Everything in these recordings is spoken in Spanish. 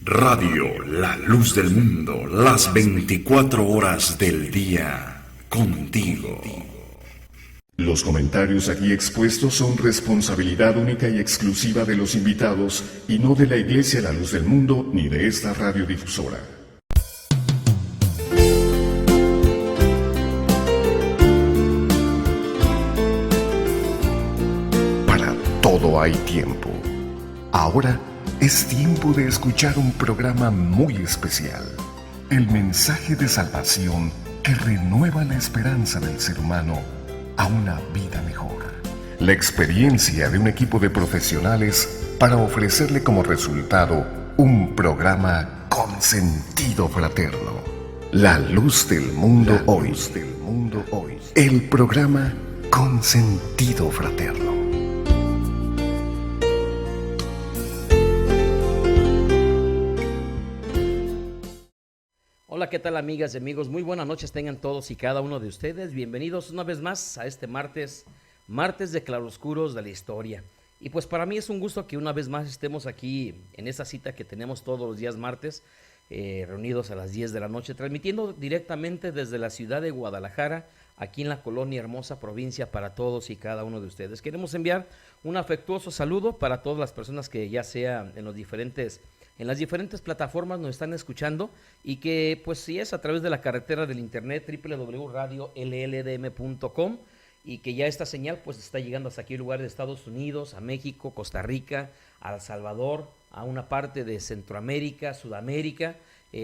Radio La Luz del Mundo, las 24 horas del día, contigo. Los comentarios aquí expuestos son responsabilidad única y exclusiva de los invitados y no de la Iglesia La Luz del Mundo ni de esta radiodifusora. Para todo hay tiempo. Ahora es tiempo de escuchar un programa muy especial. El mensaje de salvación que renueva la esperanza del ser humano a una vida mejor. La experiencia de un equipo de profesionales para ofrecerle como resultado un programa con sentido fraterno. La Luz del Mundo Hoy. El programa con sentido fraterno. Hola, ¿qué tal, amigas y amigos? Muy buenas noches tengan todos y cada uno de ustedes. Bienvenidos una vez más a este martes de claroscuros de la historia. Y pues para mí es un gusto que una vez más estemos aquí en esta cita que tenemos todos los días martes, reunidos a las 10 de la noche, transmitiendo directamente desde la ciudad de Guadalajara, aquí en la colonia hermosa provincia, para todos y cada uno de ustedes. Queremos enviar un afectuoso saludo para todas las personas que ya sea en las diferentes plataformas nos están escuchando, y que pues si es a través de la carretera del internet www.radiolldm.com, y que ya esta señal pues está llegando hasta aquí lugares de Estados Unidos, a México, Costa Rica, a El Salvador, a una parte de Centroamérica, Sudamérica,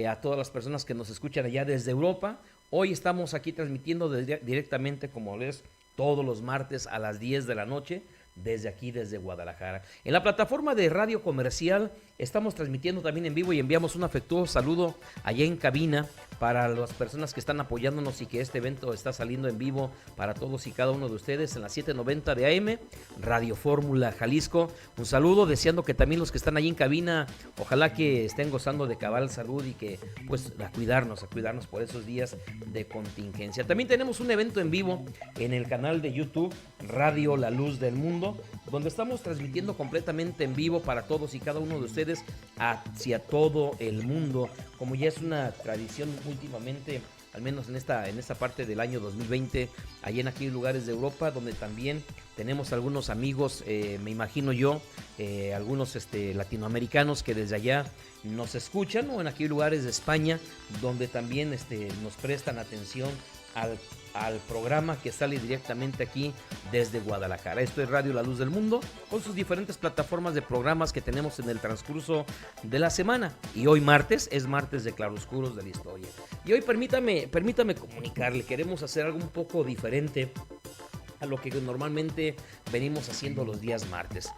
a todas las personas que nos escuchan allá desde Europa. Hoy estamos aquí transmitiendo directamente, como es todos los martes a las 10 de la noche, desde aquí, desde Guadalajara. En la plataforma de Radio Comercial estamos transmitiendo también en vivo y enviamos un afectuoso saludo allá en cabina para las personas que están apoyándonos y que este evento está saliendo en vivo para todos y cada uno de ustedes en la 790 de AM, Radio Fórmula Jalisco. Un saludo, deseando que también los que están allí en cabina, ojalá que estén gozando de cabal salud y que pues a cuidarnos por esos días de contingencia. También tenemos un evento en vivo en el canal de YouTube Radio La Luz del Mundo, donde estamos transmitiendo completamente en vivo para todos y cada uno de ustedes hacia todo el mundo, como ya es una tradición últimamente, al menos en esta parte del año 2020, allá en aquellos lugares de Europa, donde también tenemos algunos amigos, me imagino yo, algunos latinoamericanos que desde allá nos escuchan, o en aquellos lugares de España, donde también nos prestan atención al programa que sale directamente aquí desde Guadalajara. Esto es Radio La Luz del Mundo, con sus diferentes plataformas de programas que tenemos en el transcurso de la semana. Y hoy martes es martes de claroscuros de la historia. Y hoy permítame comunicarle, queremos hacer algo un poco diferente a lo que normalmente venimos haciendo los días martes.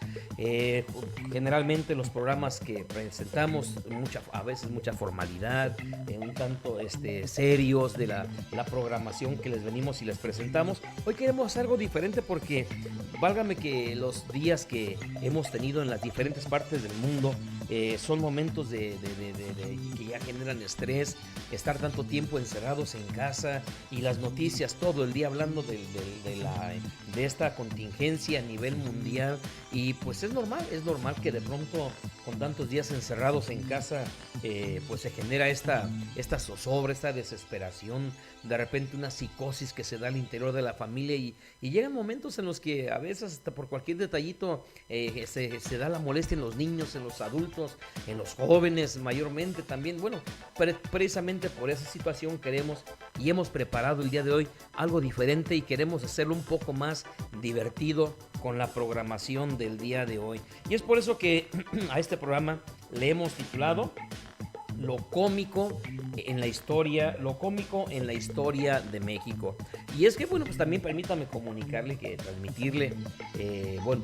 Generalmente los programas que presentamos, a veces mucha formalidad, un tanto serios de la programación que les venimos y les presentamos. Hoy queremos hacer algo diferente porque, válgame que los días que hemos tenido en las diferentes partes del mundo son momentos de que ya generan estrés, estar tanto tiempo encerrados en casa y las noticias todo el día hablando de esta contingencia a nivel mundial. Y pues es normal que de pronto, con tantos días encerrados en casa, pues se genera esta zozobra, esta desesperación, de repente una psicosis que se da al interior de la familia, y llegan momentos en los que a veces hasta por cualquier detallito se da la molestia en los niños, en los adultos, en los jóvenes mayormente también. Bueno, precisamente por esa situación queremos y hemos preparado el día de hoy algo diferente, y queremos hacerlo un poco más divertido con la programación del día de hoy. Y es por eso que a este programa le hemos titulado Lo cómico en la historia de México. Y es que, bueno, pues también permítame comunicarle, transmitirle,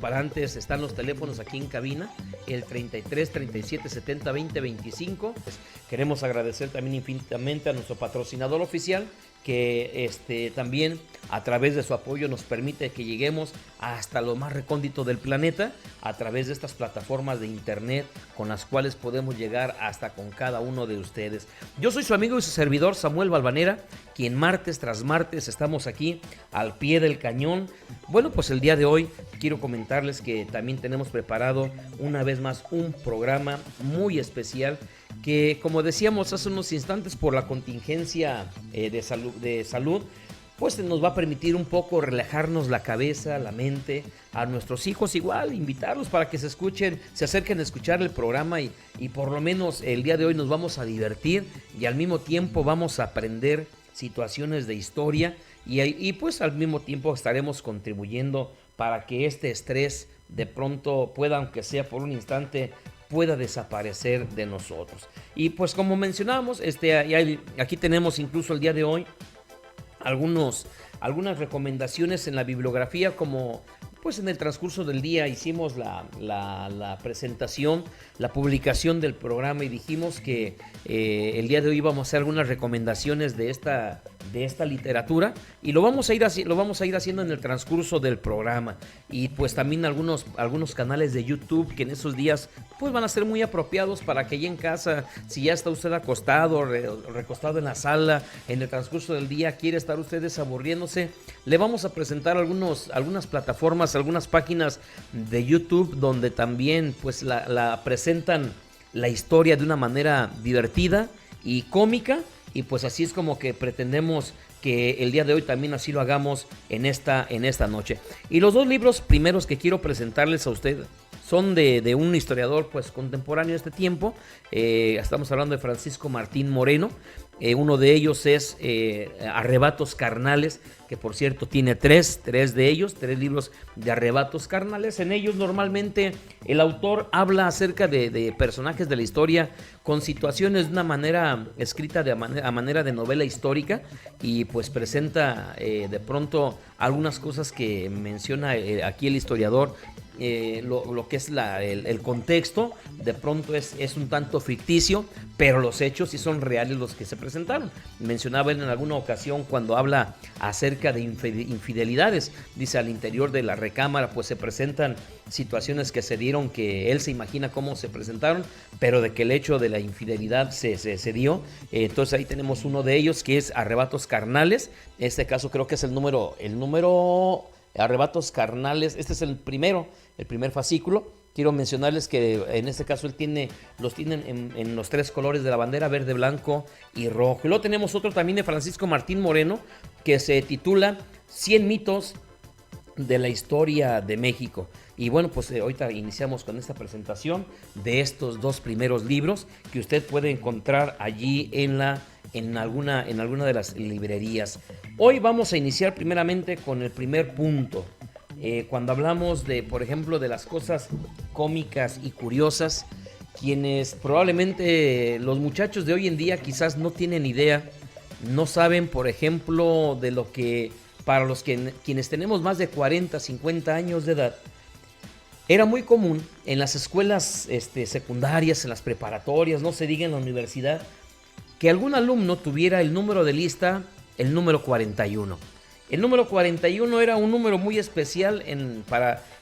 para antes están los teléfonos aquí en cabina, el 33 37 70 20 25. Pues queremos agradecer también infinitamente a nuestro patrocinador oficial, que también a través de su apoyo nos permite que lleguemos hasta lo más recóndito del planeta a través de estas plataformas de internet con las cuales podemos llegar hasta con cada uno de ustedes. Yo soy su amigo y su servidor Samuel Valvanera, quien martes tras martes estamos aquí al pie del cañón. Bueno, pues el día de hoy quiero comentarles que también tenemos preparado una vez más un programa muy especial que, como decíamos hace unos instantes, por la contingencia de salud, pues nos va a permitir un poco relajarnos la cabeza, la mente, a nuestros hijos igual, invitarlos para que se acerquen a escuchar el programa y por lo menos el día de hoy nos vamos a divertir y al mismo tiempo vamos a aprender situaciones de historia y pues al mismo tiempo estaremos contribuyendo para que este estrés de pronto pueda, aunque sea por un instante, pueda desaparecer de nosotros. Y pues como mencionamos, aquí tenemos incluso el día de hoy algunas recomendaciones en la bibliografía, como pues en el transcurso del día hicimos la presentación, la publicación del programa y dijimos que el día de hoy íbamos a hacer algunas recomendaciones de esta literatura y lo vamos a ir haciendo en el transcurso del programa. Y pues también algunos canales de YouTube que en esos días pues van a ser muy apropiados para que ya en casa, si ya está usted acostado, recostado en la sala, en el transcurso del día quiere estar usted desaburriéndose, le vamos a presentar algunas plataformas, algunas páginas de YouTube donde también pues la presentan la historia de una manera divertida y cómica, y pues así es como que pretendemos que el día de hoy también así lo hagamos en esta noche. Y los dos libros primeros que quiero presentarles a usted son de un historiador pues contemporáneo de este tiempo. Estamos hablando de Francisco Martín Moreno. Uno de ellos es Arrebatos Carnales, que por cierto tiene tres libros de arrebatos carnales. En ellos normalmente el autor habla acerca de personajes de la historia con situaciones de una manera escrita a manera de novela histórica, y pues presenta de pronto algunas cosas que menciona aquí el historiador. Lo que es el contexto de pronto es un tanto ficticio, pero los hechos sí son reales los que se presentaron. Mencionaba él en alguna ocasión cuando habla acerca de infidelidades, dice, al interior de la recámara pues se presentan situaciones que se dieron, que él se imagina cómo se presentaron, pero de que el hecho de la infidelidad se dio. Entonces ahí tenemos uno de ellos, que es Arrebatos Carnales. En este caso creo que es el número Arrebatos Carnales. Este es el primer fascículo. Quiero mencionarles que en este caso los tienen en los tres colores de la bandera, verde, blanco y rojo. Y luego tenemos otro también de Francisco Martín Moreno, que se titula 100 mitos de la historia de México. Y bueno, pues ahorita iniciamos con esta presentación de estos dos primeros libros que usted puede encontrar allí en alguna de las librerías. Hoy vamos a iniciar primeramente con el primer punto. Cuando hablamos por ejemplo, de las cosas cómicas y curiosas, quienes probablemente los muchachos de hoy en día quizás no tienen idea, no saben, por ejemplo, de lo que para quienes tenemos más de 40, 50 años de edad, era muy común en las escuelas secundarias, en las preparatorias, no se diga en la universidad, que algún alumno tuviera el número de lista, el número 41. El número 41 era un número muy especial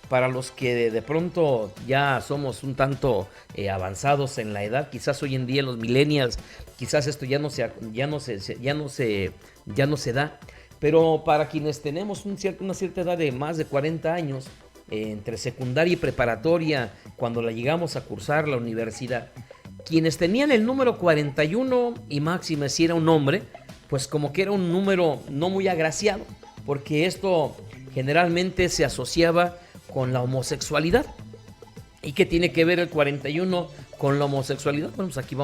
para los que de pronto ya somos un tanto avanzados en la edad. Quizás hoy en día los millennials, quizás esto ya no se da. Pero para quienes tenemos una cierta edad de más de 40 años, entre secundaria y preparatoria, cuando la llegamos a cursar la universidad, quienes tenían el número 41 y máxime si era un hombre, pues como que era un número no muy agraciado, porque esto generalmente se asociaba con la homosexualidad. ¿Y qué tiene que ver el 41 con la homosexualidad? Bueno, pues aquí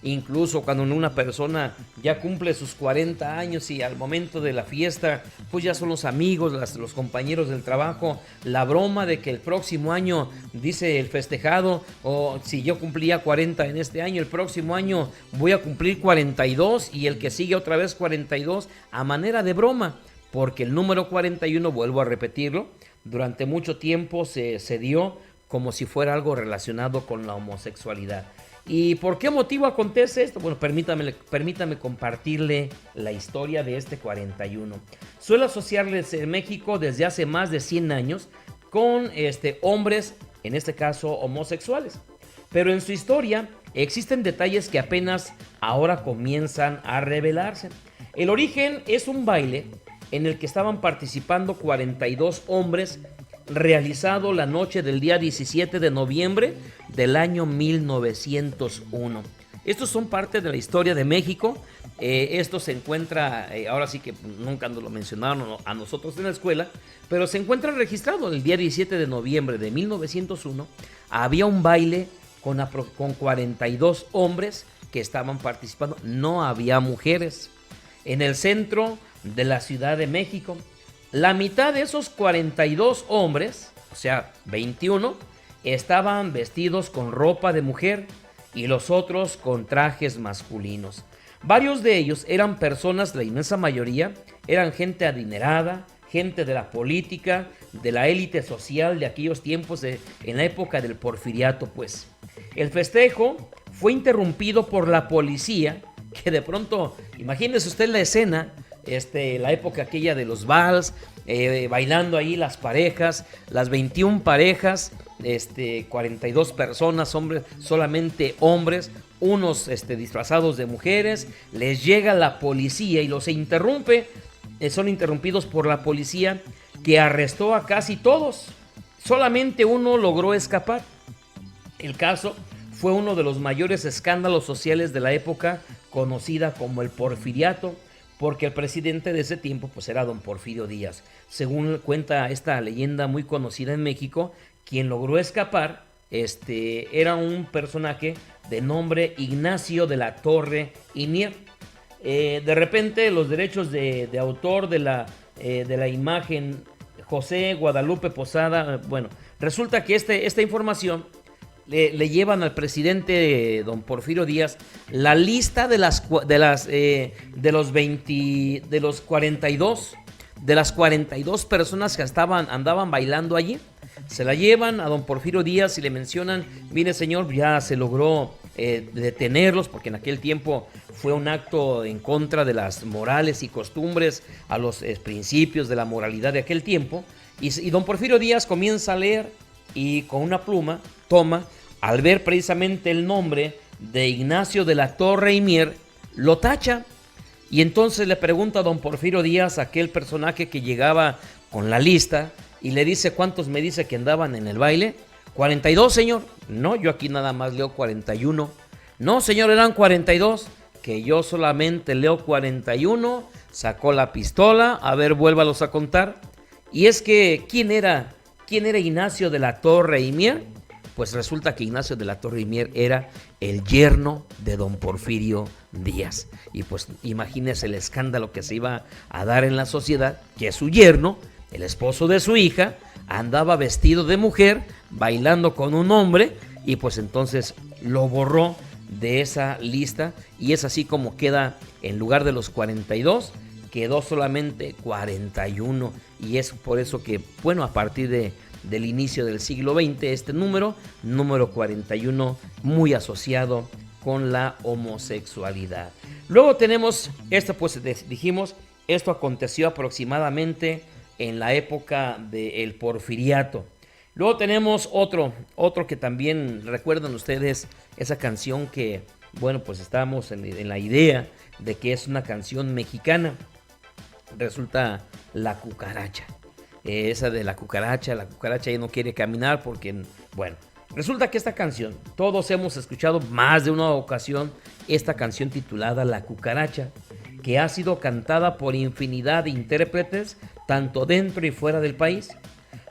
incluso cuando una persona ya cumple sus 40 años y al momento de la fiesta, pues ya son los amigos, los compañeros del trabajo, la broma de que el próximo año, dice el festejado, o si yo cumplía 40 en este año, el próximo año voy a cumplir 42 y el que sigue otra vez 42, a manera de broma, porque el número 41, vuelvo a repetirlo, durante mucho tiempo se dio como si fuera algo relacionado con la homosexualidad. ¿Y por qué motivo acontece esto? Bueno, permítame compartirle la historia de este 41. Suele asociarles en México desde hace más de 100 años con hombres, en este caso homosexuales. Pero en su historia existen detalles que apenas ahora comienzan a revelarse. El origen es un baile en el que estaban participando 42 hombres, realizado la noche del día 17 de noviembre del año 1901. Estos son parte de la historia de México. Esto se encuentra, ahora sí que nunca nos lo mencionaron a nosotros en la escuela, pero se encuentra registrado el día 17 de noviembre de 1901. Había un baile con 42 hombres que estaban participando. No había mujeres. En el centro de la Ciudad de México. La mitad de esos 42 hombres, o sea, 21, estaban vestidos con ropa de mujer y los otros con trajes masculinos. Varios de ellos eran personas, la inmensa mayoría, eran gente adinerada, gente de la política, de la élite social de aquellos tiempos, en la época del Porfiriato, pues. El festejo fue interrumpido por la policía, que de pronto, imagínese usted la escena, la época aquella de los vals, bailando ahí las parejas, las 21 parejas, 42 personas, hombres, solamente hombres, unos disfrazados de mujeres. Les llega la policía y los interrumpe. Son interrumpidos por la policía, que arrestó a casi todos. Solamente uno logró escapar. El caso fue uno de los mayores escándalos sociales de la época, conocida como el Porfiriato, porque el presidente de ese tiempo pues era don Porfirio Díaz. Según cuenta esta leyenda muy conocida en México, quien logró escapar era un personaje de nombre Ignacio de la Torre y Mier. De repente los derechos de autor de la imagen José Guadalupe Posada, bueno, resulta que esta información le llevan al presidente don Porfirio Díaz la lista de las 42 personas que andaban bailando allí. Se la llevan a don Porfirio Díaz y le mencionan: mire señor, ya se logró detenerlos, porque en aquel tiempo fue un acto en contra de las morales y costumbres, a los principios de la moralidad de aquel tiempo. Y don Porfirio Díaz comienza a leer y con una pluma toma, al ver precisamente el nombre de Ignacio de la Torre y Mier, lo tacha. Y entonces le pregunta a don Porfirio Díaz, aquel personaje que llegaba con la lista, y le dice: ¿cuántos me dice que andaban en el baile? 42, señor. No, yo aquí nada más leo 41. No, señor, eran 42. Que yo solamente leo 41. Sacó la pistola. A ver, vuélvalos a contar. Y es que, ¿quién era Ignacio de la Torre y Mier? Pues resulta que Ignacio de la Torre y Mier era el yerno de don Porfirio Díaz. Y pues imagínese el escándalo que se iba a dar en la sociedad, que su yerno, el esposo de su hija, andaba vestido de mujer, bailando con un hombre, y pues entonces lo borró de esa lista, y es así como queda, en lugar de los 42, quedó solamente 41, y es por eso que, bueno, a partir del inicio del siglo XX, este número 41, muy asociado con la homosexualidad. Luego tenemos, pues dijimos, esto aconteció aproximadamente en la época del Porfiriato. Luego tenemos otro que también recuerdan ustedes, esa canción que, bueno, pues estábamos en la idea de que es una canción mexicana. Resulta La Cucaracha. Esa de la cucaracha ya no quiere caminar porque, bueno, resulta que esta canción, todos hemos escuchado más de una ocasión esta canción titulada La Cucaracha, que ha sido cantada por infinidad de intérpretes, tanto dentro y fuera del país.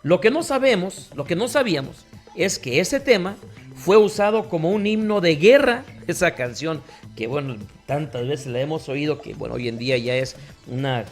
Lo que no sabíamos es que ese tema fue usado como un himno de guerra, esa canción que, bueno, tantas veces la hemos oído, que, bueno, hoy en día ya es una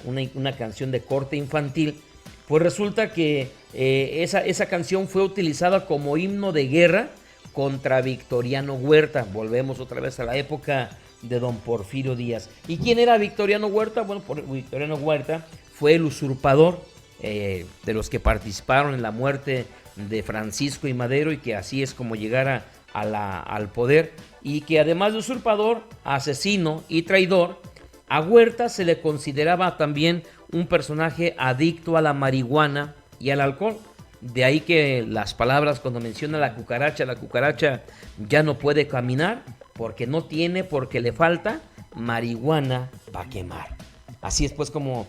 canción de corte infantil. Pues resulta que esa canción fue utilizada como himno de guerra contra Victoriano Huerta. Volvemos otra vez a la época de don Porfirio Díaz. ¿Y quién era Victoriano Huerta? Bueno, Victoriano Huerta fue el usurpador de los que participaron en la muerte de Francisco y Madero, y que así es como llegara al poder, y que además de usurpador, asesino y traidor, a Huerta se le consideraba también un personaje adicto a la marihuana y al alcohol. De ahí que las palabras, cuando menciona la cucaracha ya no puede caminar porque le falta marihuana para quemar. Así es pues como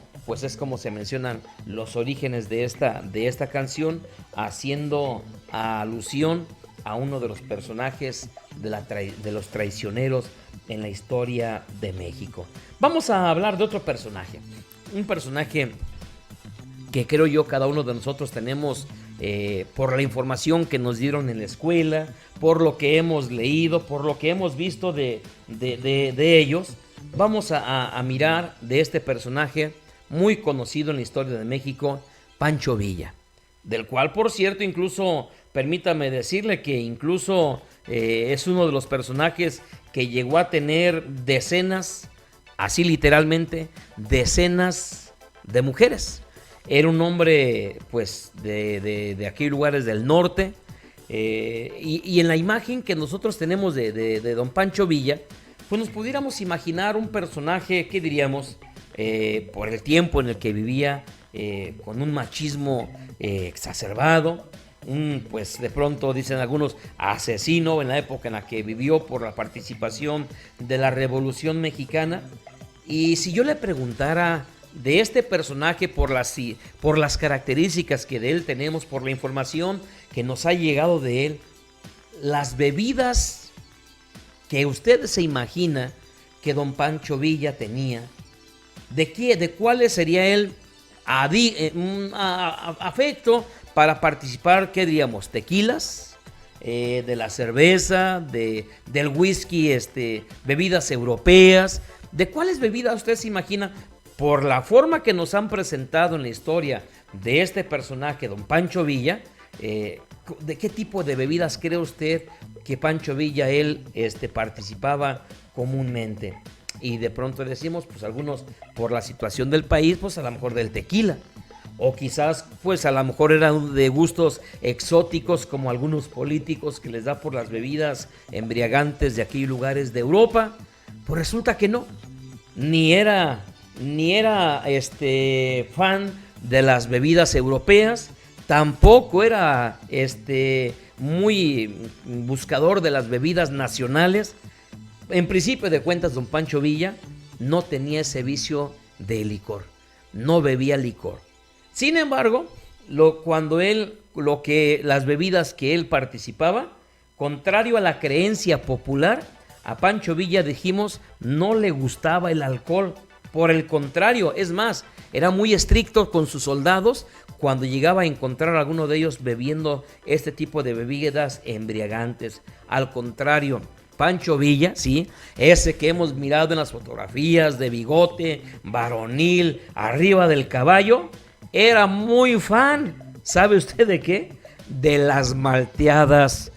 se mencionan los orígenes de esta canción, haciendo alusión a uno de los personajes de los traicioneros en la historia de México. Vamos a hablar de otro personaje, un personaje que creo yo cada uno de nosotros tenemos por la información que nos dieron en la escuela, por lo que hemos leído, por lo que hemos visto de ellos. Vamos a mirar de este personaje muy conocido en la historia de México, Pancho Villa, del cual, por cierto, incluso, permítame decirle que incluso es uno de los personajes que llegó a tener decenas, así literalmente, decenas de mujeres. Era un hombre, pues, de aquellos lugares del norte, y en la imagen que nosotros tenemos de don Pancho Villa, pues nos pudiéramos imaginar un personaje, ¿qué diríamos? Por el tiempo en el que vivía, con un machismo exacerbado, pues de pronto dicen algunos asesino en la época en la que vivió por la participación de la Revolución Mexicana. Y si yo le preguntara de este personaje por las características que de él tenemos, por la información que nos ha llegado de él, las bebidas que usted se imagina que don Pancho Villa tenía, ¿de cuáles sería él afecto para participar? ¿Qué diríamos? ¿Tequilas? De la cerveza, del whisky, bebidas europeas. ¿De cuáles bebidas usted se imagina? Por la forma que nos han presentado en la historia de este personaje, don Pancho Villa, ¿de qué tipo de bebidas cree usted que Pancho Villa él participaba comúnmente? Y de pronto decimos, pues algunos por la situación del país, pues a lo mejor del tequila. O quizás, pues a lo mejor eran de gustos exóticos como algunos políticos que les da por las bebidas embriagantes de aquellos lugares de Europa. Pues resulta que no, ni era fan de las bebidas europeas, tampoco era muy buscador de las bebidas nacionales. En principio de cuentas, don Pancho Villa no tenía ese vicio de licor, no bebía licor. Sin embargo, las bebidas que él participaba, contrario a la creencia popular, a Pancho Villa, dijimos, no le gustaba el alcohol. Por el contrario, es más, era muy estricto con sus soldados cuando llegaba a encontrar a alguno de ellos bebiendo este tipo de bebidas embriagantes. Al contrario, Pancho Villa, sí, ese que hemos mirado en las fotografías de bigote, varonil, arriba del caballo, era muy fan, ¿sabe usted de qué? De las malteadas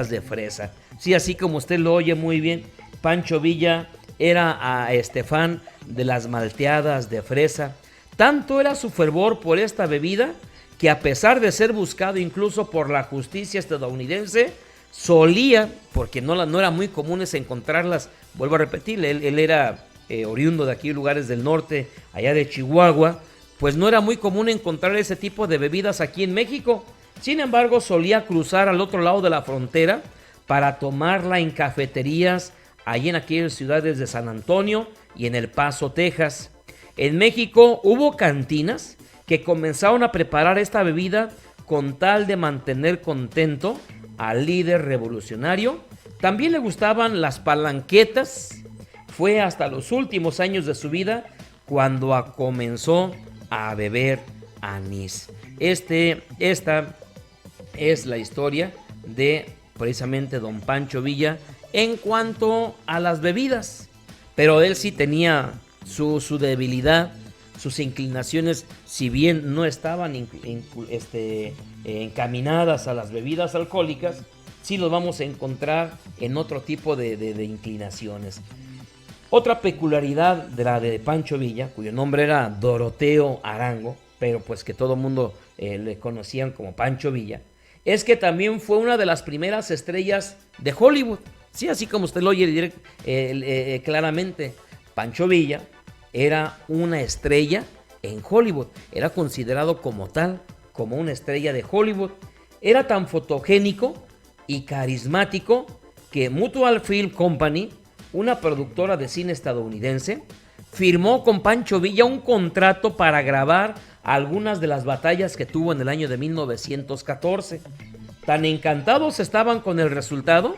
de fresa. Sí, así como usted lo oye muy bien, Pancho Villa era fan de las malteadas de fresa. Tanto era su fervor por esta bebida que, a pesar de ser buscado incluso por la justicia estadounidense, solía, porque no era muy comunes encontrarlas, vuelvo a repetir, él era oriundo de aquí, lugares del norte, allá de Chihuahua, pues no era muy común encontrar ese tipo de bebidas aquí en México. Sin embargo, solía cruzar al otro lado de la frontera para tomarla en cafeterías allí en aquellas ciudades de San Antonio y en El Paso, Texas. En México hubo cantinas que comenzaron a preparar esta bebida con tal de mantener contento al líder revolucionario. También le gustaban las palanquetas. Fue hasta los últimos años de su vida cuando comenzó a beber anís. Esta es la historia de precisamente don Pancho Villa en cuanto a las bebidas, pero él sí tenía su debilidad, sus inclinaciones, si bien no estaban encaminadas a las bebidas alcohólicas, sí los vamos a encontrar en otro tipo de inclinaciones. Otra peculiaridad de la de Pancho Villa, cuyo nombre era Doroteo Arango, pero pues que todo el mundo le conocían como Pancho Villa, es que también fue una de las primeras estrellas de Hollywood. Sí, así como usted lo oye claramente, Pancho Villa era una estrella en Hollywood, era considerado como tal, como una estrella de Hollywood. Era tan fotogénico y carismático que Mutual Film Company, una productora de cine estadounidense, firmó con Pancho Villa un contrato para grabar algunas de las batallas que tuvo en el año de 1914. Tan encantados estaban con el resultado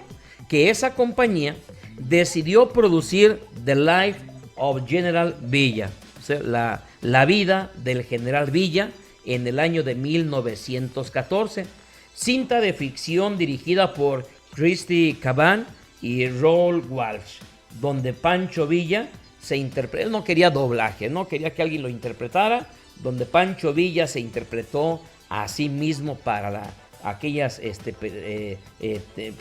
que esa compañía decidió producir The Life of General Villa, o sea, la vida del general Villa, en el año de 1914. Cinta de ficción dirigida por Christy Caban y Raoul Walsh, donde Pancho Villa se interpreta. Él no quería doblaje, no quería que alguien lo interpretara, donde Pancho Villa se interpretó a sí mismo para aquellas,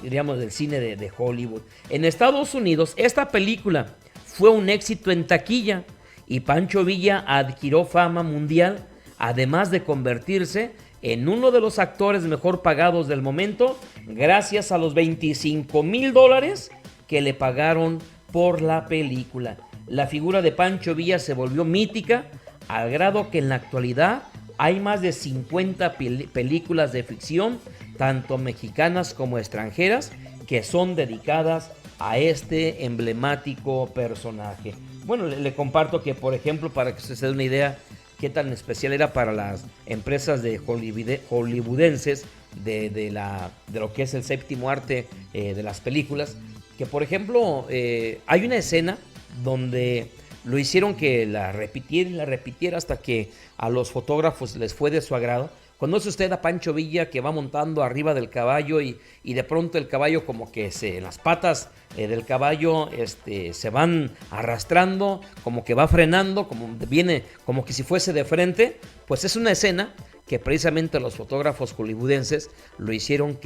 digamos, del cine de Hollywood. En Estados Unidos, esta película fue un éxito en taquilla y Pancho Villa adquirió fama mundial, además de convertirse en uno de los actores mejor pagados del momento, gracias a los $25,000 que le pagaron por la película. La figura de Pancho Villa se volvió mítica, al grado que en la actualidad hay más de 50 películas de ficción, tanto mexicanas como extranjeras, que son dedicadas a este emblemático personaje. Bueno, le comparto que, por ejemplo, para que se dé una idea qué tan especial era para las empresas de hollywoodenses de lo que es el séptimo arte de las películas, que por ejemplo hay una escena donde lo hicieron que la repitiera y la repitiera hasta que a los fotógrafos les fue de su agrado. Conoce usted a Pancho Villa que va montando arriba del caballo y de pronto el caballo como que las patas del caballo se van arrastrando, como que va frenando, como que si fuese de frente. Pues es una escena que precisamente los fotógrafos hollywoodenses lo hicieron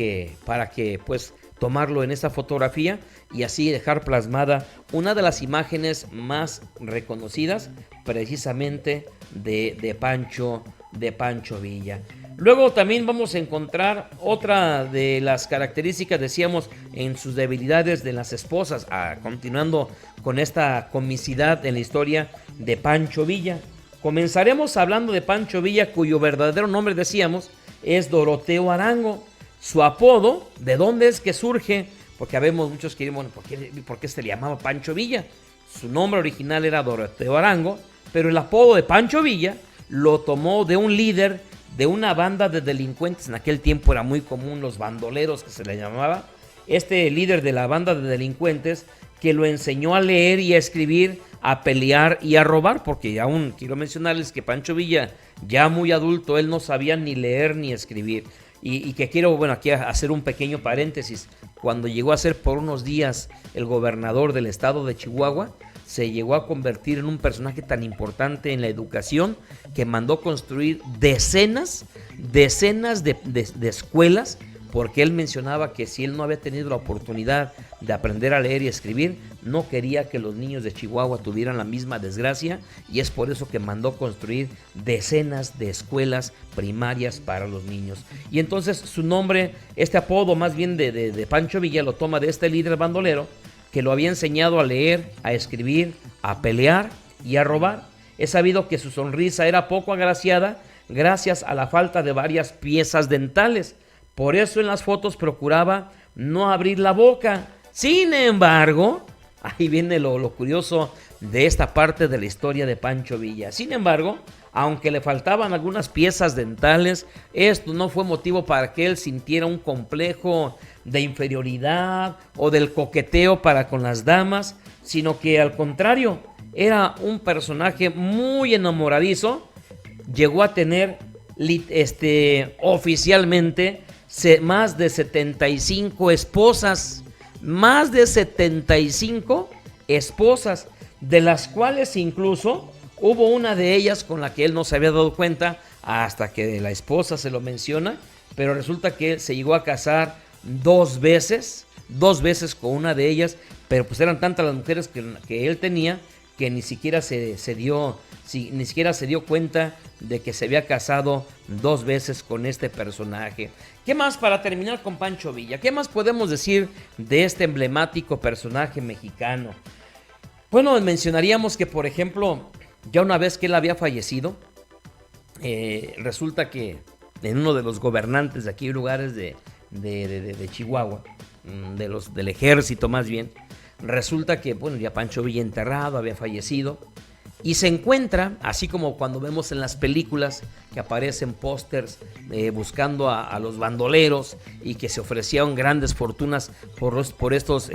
para que pues tomarlo en esta fotografía y así dejar plasmada una de las imágenes más reconocidas precisamente de Pancho Villa. Luego también vamos a encontrar otra de las características, decíamos, en sus debilidades de las esposas, continuando con esta comicidad en la historia de Pancho Villa. Comenzaremos hablando de Pancho Villa, cuyo verdadero nombre, decíamos, es Doroteo Arango. Su apodo, ¿de dónde es que surge? Porque habemos muchos que dicen, bueno, ¿por qué se le llamaba Pancho Villa? Su nombre original era Doroteo Arango, pero el apodo de Pancho Villa lo tomó de un líder de una banda de delincuentes. En aquel tiempo era muy común los bandoleros, que se le llamaba. Este líder de la banda de delincuentes que lo enseñó a leer y a escribir, a pelear y a robar, porque aún quiero mencionarles que Pancho Villa, ya muy adulto, él no sabía ni leer ni escribir. Y que quiero, bueno, aquí hacer un pequeño paréntesis. Cuando llegó a ser por unos días el gobernador del estado de Chihuahua, se llegó a convertir en un personaje tan importante en la educación que mandó construir decenas de escuelas, porque él mencionaba que si él no había tenido la oportunidad de aprender a leer y escribir, no quería que los niños de Chihuahua tuvieran la misma desgracia, y es por eso que mandó construir decenas de escuelas primarias para los niños. Y entonces su nombre, este apodo más bien de Pancho Villa, lo toma de este líder bandolero que lo había enseñado a leer, a escribir, a pelear y a robar. Es sabido que su sonrisa era poco agraciada gracias a la falta de varias piezas dentales. Por eso en las fotos procuraba no abrir la boca. Sin embargo, ahí viene lo curioso de esta parte de la historia de Pancho Villa. Sin embargo, aunque le faltaban algunas piezas dentales, esto no fue motivo para que él sintiera un complejo de inferioridad o del coqueteo para con las damas, sino que al contrario, era un personaje muy enamoradizo. Llegó a tener oficialmente más de 75 esposas, de las cuales incluso hubo una de ellas con la que él no se había dado cuenta hasta que la esposa se lo menciona, pero resulta que se llegó a casar dos veces con una de ellas, pero pues eran tantas las mujeres que él tenía que ni siquiera se dio cuenta de que se había casado dos veces con este personaje. ¿Qué más para terminar con Pancho Villa? ¿Qué más podemos decir de este emblemático personaje mexicano? Bueno, mencionaríamos que, por ejemplo, ya una vez que él había fallecido, resulta que en uno de los gobernantes de aquí, lugares de Chihuahua, del ejército más bien, resulta que, bueno, ya Pancho Villa enterrado, había fallecido, Y se encuentra, así como cuando vemos en las películas que aparecen pósters buscando a los bandoleros y que se ofrecían grandes fortunas por estos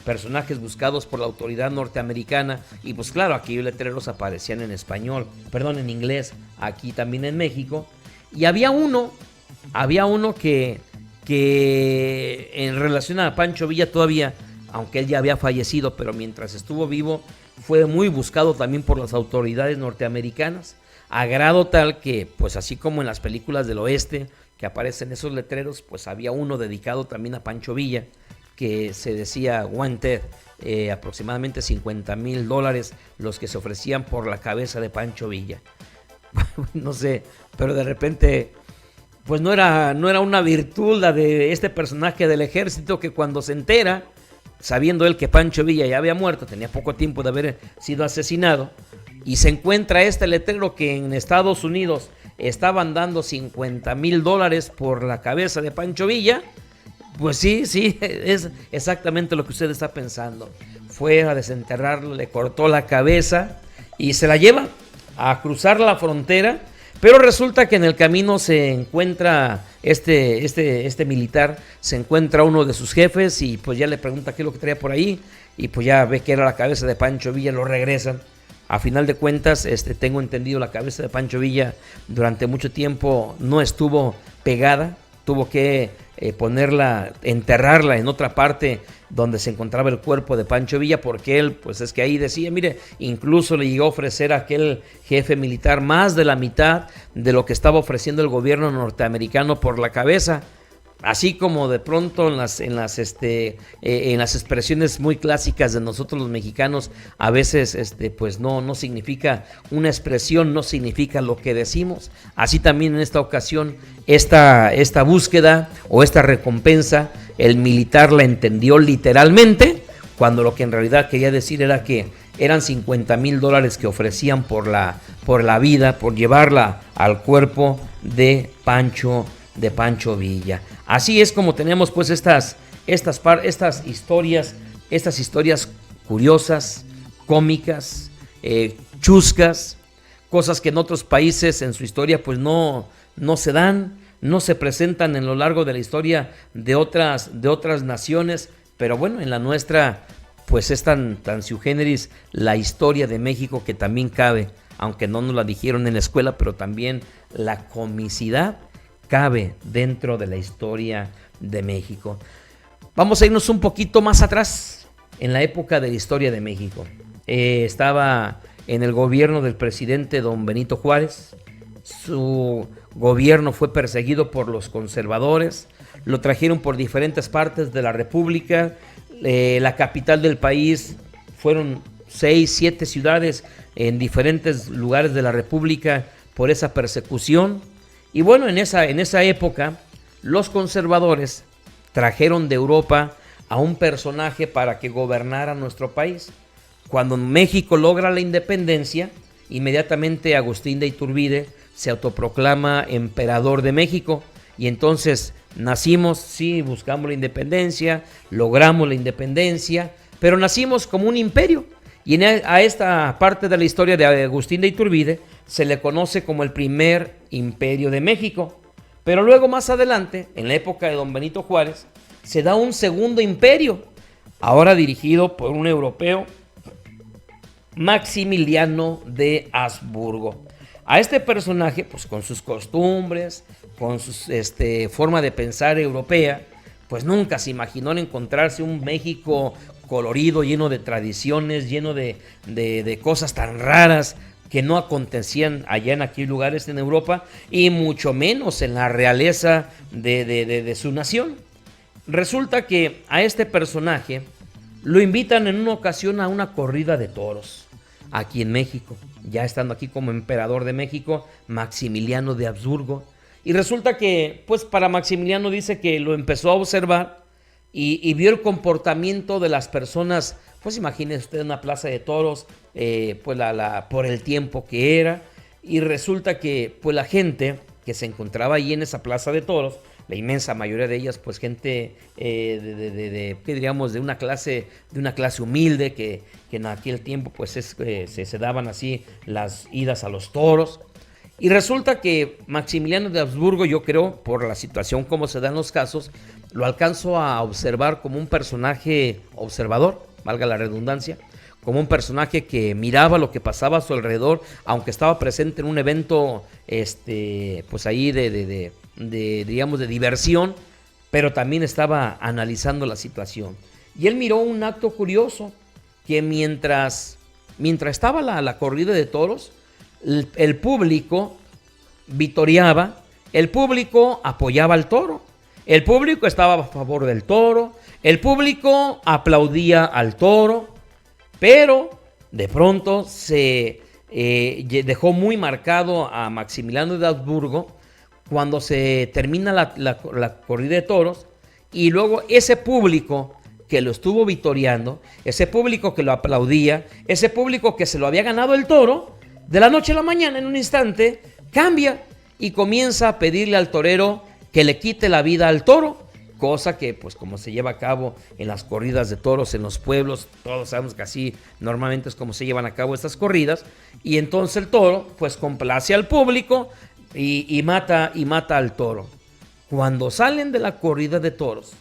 personajes buscados por la autoridad norteamericana. Y pues claro, aquí los letreros aparecían en inglés, aquí también en México. Y había uno que en relación a Pancho Villa todavía, aunque él ya había fallecido, pero mientras estuvo vivo, fue muy buscado también por las autoridades norteamericanas, a grado tal que, pues así como en las películas del oeste, que aparecen esos letreros, pues había uno dedicado también a Pancho Villa, que se decía wanted, aproximadamente $50,000 los que se ofrecían por la cabeza de Pancho Villa. No sé, pero de repente, pues no era una virtud la de este personaje del ejército, que cuando se entera, sabiendo él que Pancho Villa ya había muerto, tenía poco tiempo de haber sido asesinado, y se encuentra este letrero que en Estados Unidos estaban dando $50,000 por la cabeza de Pancho Villa, pues sí, es exactamente lo que usted está pensando. Fue a desenterrarlo, le cortó la cabeza y se la lleva a cruzar la frontera, pero resulta que en el camino se encuentra este militar, se encuentra uno de sus jefes y pues ya le pregunta qué es lo que traía por ahí, y pues ya ve que era la cabeza de Pancho Villa, lo regresan. A final de cuentas, tengo entendido, la cabeza de Pancho Villa durante mucho tiempo no estuvo pegada, tuvo que enterrarla en otra parte donde se encontraba el cuerpo de Pancho Villa, porque él, pues es que ahí decía, mire, incluso le llegó a ofrecer a aquel jefe militar más de la mitad de lo que estaba ofreciendo el gobierno norteamericano por la cabeza. Así como de pronto en las expresiones muy clásicas de nosotros los mexicanos, a veces pues no significa una expresión, no significa lo que decimos. Así también en esta ocasión, esta búsqueda o esta recompensa, el militar la entendió literalmente, cuando lo que en realidad quería decir era que eran $50,000 que ofrecían por la vida, por llevarla al cuerpo de Pancho Villa. Así es como tenemos pues estas historias curiosas, cómicas, chuscas, cosas que en otros países en su historia pues no se dan, no se presentan en lo largo de la historia de otras naciones, pero bueno, en la nuestra pues es tan sui generis la historia de México, que también cabe, aunque no nos la dijeron en la escuela, pero también la comicidad cabe dentro de la historia de México. Vamos a irnos un poquito más atrás, en la época de la historia de México. Estaba en el gobierno del presidente don Benito Juárez. Su gobierno fue perseguido por los conservadores, lo trajeron por diferentes partes de la República. La capital del país fueron 6, 7 ciudades en diferentes lugares de la República por esa persecución. Y bueno, en esa época, los conservadores trajeron de Europa a un personaje para que gobernara nuestro país. Cuando México logra la independencia, inmediatamente Agustín de Iturbide se autoproclama emperador de México. Y entonces nacimos, sí, buscamos la independencia, logramos la independencia, pero nacimos como un imperio. Y a esta parte de la historia de Agustín de Iturbide se le conoce como el primer imperio de México. Pero luego, más adelante, en la época de don Benito Juárez, se da un segundo imperio, ahora dirigido por un europeo, Maximiliano de Habsburgo. A este personaje, pues con sus costumbres, con su forma de pensar europea, pues nunca se imaginó encontrarse un México colorido, lleno de tradiciones, lleno de cosas tan raras que no acontecían allá en aquellos lugares en Europa, y mucho menos en la realeza de su nación. Resulta que a este personaje lo invitan en una ocasión a una corrida de toros aquí en México, ya estando aquí como emperador de México, Maximiliano de Habsburgo. Y resulta que, pues para Maximiliano, dice que lo empezó a observar y vio el comportamiento de las personas. Pues imagínese usted una plaza de toros, pues por el tiempo que era, y resulta que pues la gente que se encontraba ahí en esa plaza de toros la inmensa mayoría de ellas, pues gente ¿qué diríamos? De una clase humilde que en aquel tiempo pues se daban así las idas a los toros. Y resulta que Maximiliano de Habsburgo, yo creo, por la situación como se dan los casos, lo alcanzo a observar como un personaje observador, valga la redundancia, como un personaje que miraba lo que pasaba a su alrededor, aunque estaba presente en un evento, pues ahí digamos, de diversión, pero también estaba analizando la situación. Y él miró un acto curioso, que mientras estaba la corrida de toros, el público vitoreaba, el público apoyaba al toro, el público estaba a favor del toro, el público aplaudía al toro, pero de pronto se dejó muy marcado a Maximiliano de Habsburgo cuando se termina la corrida de toros, y luego ese público que lo estuvo vitoreando, ese público que lo aplaudía, ese público que se lo había ganado el toro, de la noche a la mañana, en un instante, cambia y comienza a pedirle al torero que le quite la vida al toro, cosa que, pues, como se lleva a cabo en las corridas de toros en los pueblos, todos sabemos que así normalmente es como se llevan a cabo estas corridas, y entonces el toro, pues, complace al público y mata al toro. Cuando salen de la corrida de toros,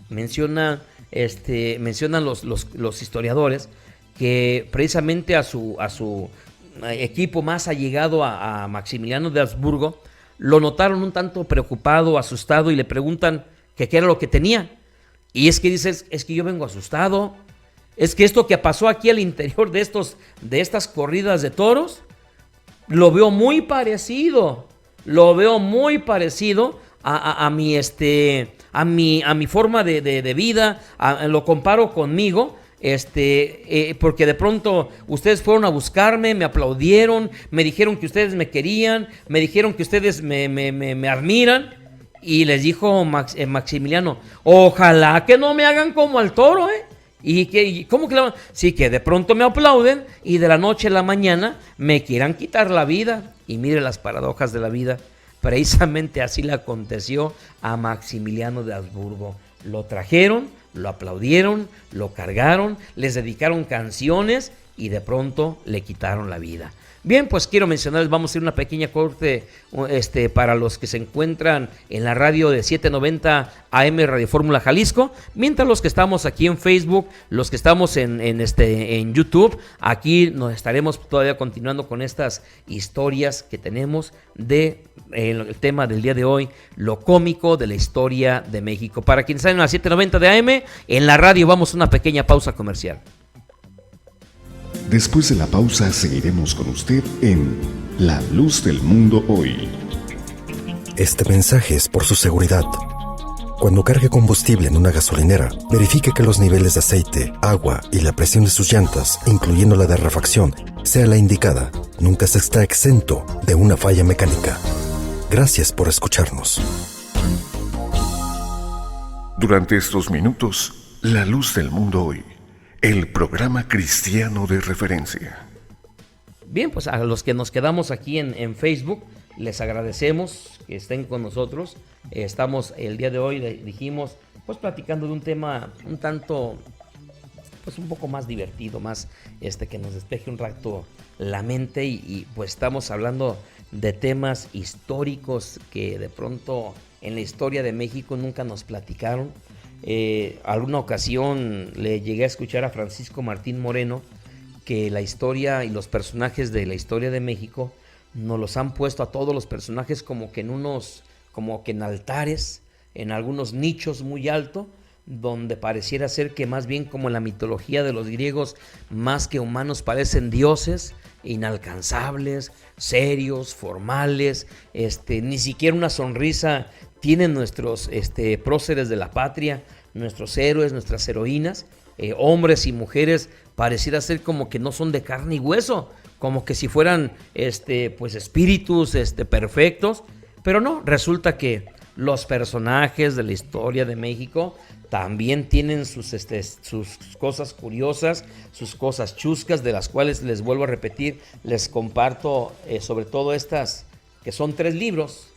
mencionan los historiadores que precisamente a su equipo más allegado a Maximiliano de Habsburgo lo notaron un tanto preocupado, asustado, y le preguntan que qué era lo que tenía. Y es que dice, es que yo vengo asustado, es que esto que pasó aquí al interior de estas corridas de toros, lo veo muy parecido a mi forma de vida, lo comparo conmigo, porque de pronto ustedes fueron a buscarme, me aplaudieron, me dijeron que ustedes me querían, me dijeron que ustedes me admiran, y les dijo Maximiliano, ojalá que no me hagan como al toro, ¿cómo que sí, que de pronto me aplauden y de la noche a la mañana me quieran quitar la vida. Y mire las paradojas de la vida. Precisamente así le aconteció a Maximiliano de Habsburgo. Lo trajeron, lo aplaudieron, lo cargaron, les dedicaron canciones y de pronto le quitaron la vida. Bien, pues quiero mencionarles, vamos a hacer una pequeña corte para los que se encuentran en la radio de 790 AM Radio Fórmula Jalisco, mientras los que estamos aquí en Facebook, los que estamos en YouTube, aquí nos estaremos todavía continuando con estas historias que tenemos de el tema del día de hoy, lo cómico de la historia de México. Para quienes están en la 790 de AM, en la radio vamos a una pequeña pausa comercial. Después de la pausa seguiremos con usted en La Luz del Mundo Hoy. Este mensaje es por su seguridad. Cuando cargue combustible en una gasolinera, verifique que los niveles de aceite, agua y la presión de sus llantas, incluyendo la de refacción, sea la indicada. Nunca se está exento de una falla mecánica. Gracias por escucharnos. Durante estos minutos, La Luz del Mundo Hoy, el programa cristiano de referencia. Bien, pues a los que nos quedamos aquí en Facebook, les agradecemos que estén con nosotros. Estamos el día de hoy, dijimos, pues platicando de un tema un tanto, pues un poco más divertido, más que nos despeje un rato la mente y pues estamos hablando de temas históricos que de pronto en la historia de México nunca nos platicaron. Alguna ocasión le llegué a escuchar a Francisco Martín Moreno que la historia y los personajes de la historia de México nos los han puesto a todos los personajes como que en altares, en algunos nichos muy altos, donde pareciera ser que más bien como en la mitología de los griegos, más que humanos parecen dioses inalcanzables, serios, formales, ni siquiera una sonrisa tienen nuestros próceres de la patria, nuestros héroes, nuestras heroínas, hombres y mujeres, pareciera ser como que no son de carne y hueso, como que si fueran pues espíritus perfectos, pero no, resulta que los personajes de la historia de México también tienen sus cosas curiosas, sus cosas chuscas, de las cuales les vuelvo a repetir, les comparto sobre todo estas que son tres libros,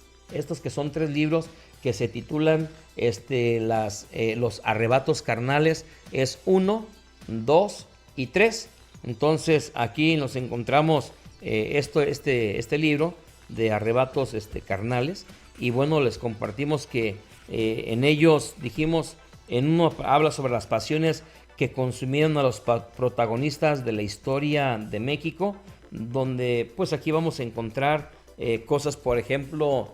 que se titulan los arrebatos carnales, es 1, 2 y 3. Entonces aquí nos encontramos este libro de arrebatos carnales, y bueno, les compartimos que en ellos dijimos, en uno habla sobre las pasiones que consumieron a los protagonistas de la historia de México, donde pues aquí vamos a encontrar cosas, por ejemplo,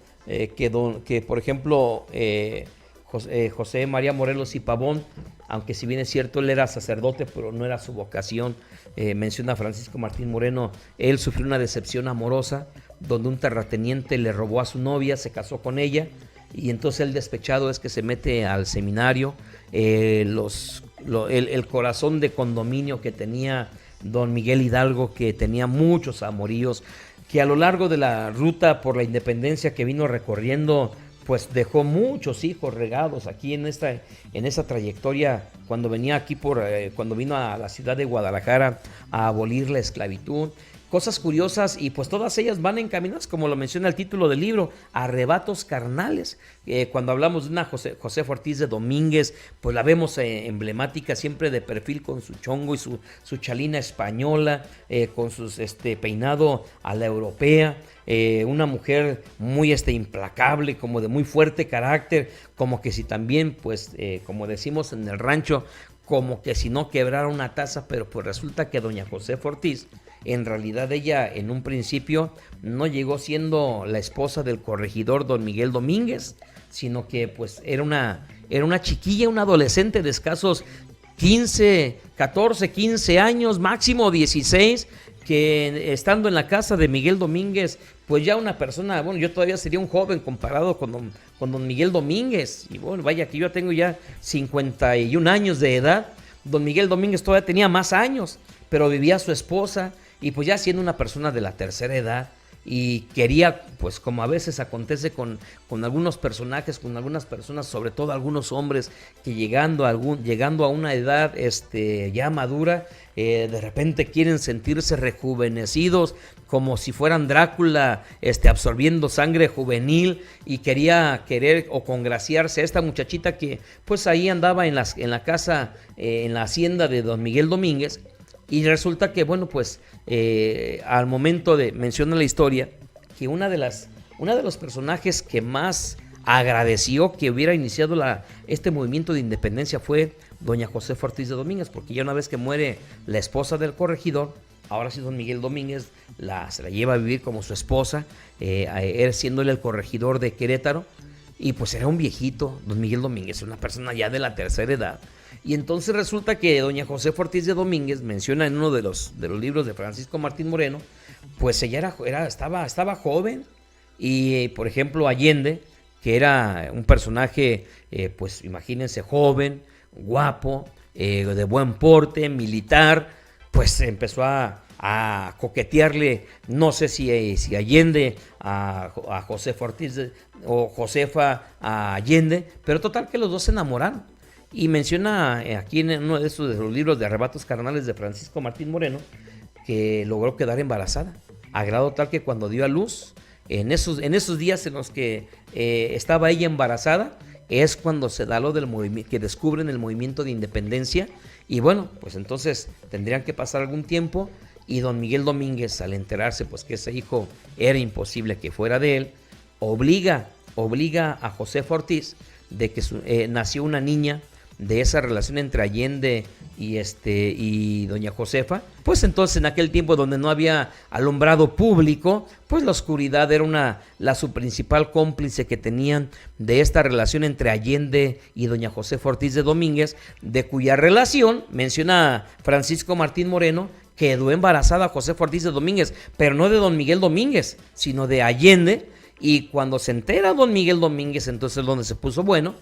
José María Morelos y Pavón, aunque si bien es cierto él era sacerdote, pero no era su vocación. Menciona Francisco Martín Moreno, él sufrió una decepción amorosa, donde un terrateniente le robó a su novia, se casó con ella, y entonces el despechado es que se mete al seminario. El corazón de condominio que tenía don Miguel Hidalgo, que tenía muchos amoríos, que a lo largo de la ruta por la independencia que vino recorriendo, pues dejó muchos hijos regados aquí en esa trayectoria, cuando venía aquí cuando vino a la ciudad de Guadalajara a abolir la esclavitud. Cosas curiosas, y pues todas ellas van encaminadas, como lo menciona el título del libro, arrebatos carnales. Cuando hablamos de una Josefa Ortiz de Domínguez, pues la vemos emblemática, siempre de perfil, con su chongo y su chalina española, con sus peinado a la europea. Una mujer muy implacable, como de muy fuerte carácter, como que si también, pues como decimos en el rancho, como que si no quebrara una taza. Pero pues resulta que doña Josefa Ortiz, en realidad ella en un principio no llegó siendo la esposa del corregidor don Miguel Domínguez, sino que pues era una chiquilla, una adolescente de escasos 14, 15 años, máximo 16, que estando en la casa de Miguel Domínguez, pues ya una persona, bueno, yo todavía sería un joven comparado con don Miguel Domínguez, y bueno, vaya que yo tengo ya 51 años de edad. Don Miguel Domínguez todavía tenía más años, pero vivía su esposa, y pues ya siendo una persona de la tercera edad, y quería, pues como a veces acontece con algunos personajes, con algunas personas, sobre todo algunos hombres, que llegando a una edad ya madura, de repente quieren sentirse rejuvenecidos, como si fueran Drácula, absorbiendo sangre juvenil, y querer o congraciarse a esta muchachita que pues ahí andaba en la casa, en la hacienda de don Miguel Domínguez. Y resulta que, bueno, pues al momento de mencionar la historia, que una de los personajes que más agradeció que hubiera iniciado este movimiento de independencia fue doña Josefa Ortiz de Domínguez, porque ya una vez que muere la esposa del corregidor, ahora sí don Miguel Domínguez se la lleva a vivir como su esposa, siéndole el corregidor de Querétaro. Y pues era un viejito, don Miguel Domínguez, una persona ya de la tercera edad. Y entonces resulta que doña Josefa Ortiz de Domínguez menciona en uno de los libros de Francisco Martín Moreno, pues ella estaba joven. Y por ejemplo Allende, que era un personaje, pues imagínense, joven, guapo, de buen porte, militar, pues empezó a coquetearle, no sé si Allende a Josefa Ortiz o Josefa a Allende, pero total que los dos se enamoraron. Y menciona aquí en uno de los libros de Arrebatos Carnales de Francisco Martín Moreno, que logró quedar embarazada, a grado tal que cuando dio a luz, en esos días en los que estaba ella embarazada, es cuando se da lo del movimiento, que descubren el movimiento de independencia. Y bueno, pues entonces tendrían que pasar algún tiempo, y don Miguel Domínguez, al enterarse pues que ese hijo era imposible que fuera de él, obliga a Josefa Ortiz de que nació una niña de esa relación entre Allende y doña Josefa. Pues entonces, en aquel tiempo donde no había alumbrado público, pues la oscuridad era su principal cómplice que tenían de esta relación entre Allende y doña Josefa Ortiz de Domínguez, de cuya relación menciona Francisco Martín Moreno, quedó embarazada Josefa Ortiz de Domínguez, pero no de don Miguel Domínguez, sino de Allende. Y cuando se entera don Miguel Domínguez, entonces donde se puso bueno,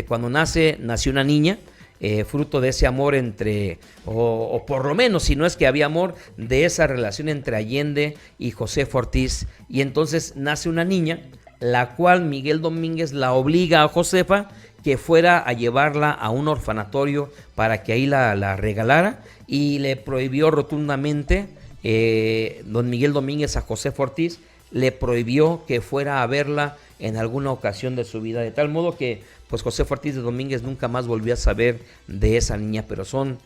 cuando nació una niña, fruto de ese amor o por lo menos, si no es que había amor, de esa relación entre Allende y Josefa Ortiz. Y entonces nace una niña, la cual Miguel Domínguez la obliga a Josefa que fuera a llevarla a un orfanatorio para que ahí la regalara, y le prohibió rotundamente, don Miguel Domínguez a Josefa Ortiz, le prohibió que fuera a verla en alguna ocasión de su vida, de tal modo que pues José Ortiz de Domínguez nunca más volvió a saber de esa niña, pero son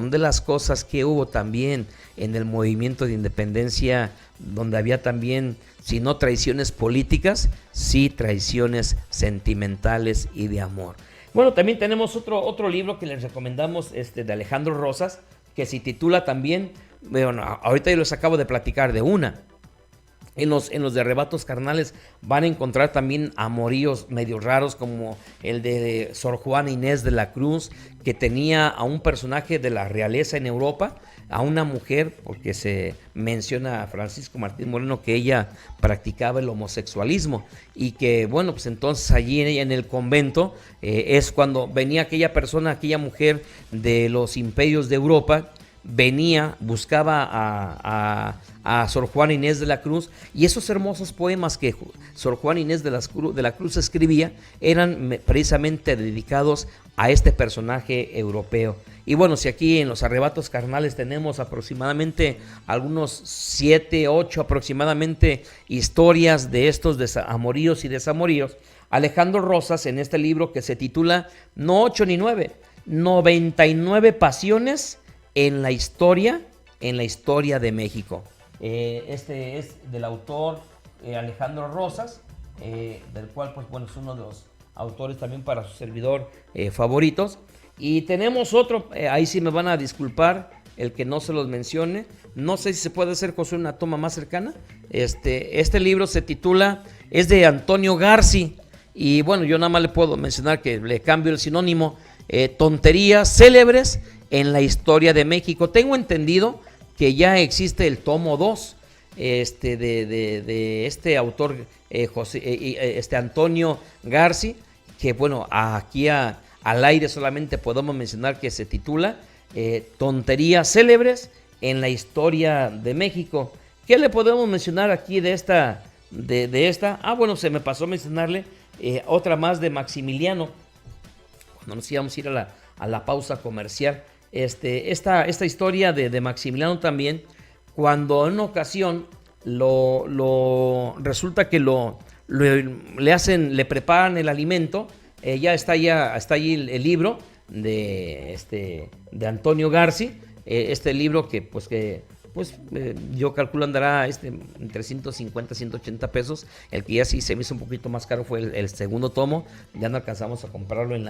de las cosas que hubo también en el movimiento de independencia, donde había también, si no traiciones políticas, sí traiciones sentimentales y de amor. Bueno, también tenemos otro libro que les recomendamos, de Alejandro Rosas, que se titula también, bueno, ahorita yo les acabo de platicar de una. En los de Arrebatos Carnales van a encontrar también amoríos medio raros, como el de Sor Juana Inés de la Cruz, que tenía a un personaje de la realeza en Europa, a una mujer, porque se menciona a Francisco Martín Moreno que ella practicaba el homosexualismo, y que bueno, pues entonces allí en el convento es cuando venía aquella persona, aquella mujer de los imperios de Europa, venía, buscaba a Sor Juana Inés de la Cruz, y esos hermosos poemas que Sor Juana Inés de la Cruz escribía eran precisamente dedicados a este personaje europeo. Y bueno, si aquí en los Arrebatos Carnales tenemos aproximadamente algunos 7, 8 aproximadamente historias de estos amoríos y desamoríos, Alejandro Rosas, en este libro que se titula no 8 ni 9, 99 pasiones en la historia de México. Este es del autor Alejandro Rosas, del cual pues bueno, es uno de los autores también para su servidor favoritos. Y tenemos otro, ahí sí me van a disculpar el que no se los mencione, no sé si se puede hacer con una toma más cercana. Este libro se titula, es de Antonio Garci, y bueno, yo nada más le puedo mencionar que le cambio el sinónimo, tonterías célebres en la historia de México. Tengo entendido que ya existe el tomo 2 de este autor Antonio Garci, que bueno, aquí al aire solamente podemos mencionar que se titula Tonterías célebres en la historia de México. ¿Qué le podemos mencionar aquí de esta? Bueno, se me pasó mencionarle otra más de Maximiliano, cuando nos íbamos a ir a la pausa comercial. Esta historia de Maximiliano también, cuando en una ocasión resulta que le preparan el alimento, ya está allí el libro de Antonio Garci, libro que yo calculo andará entre 150 180 pesos. El que ya sí se me hizo un poquito más caro fue el segundo tomo, ya no alcanzamos a comprarlo en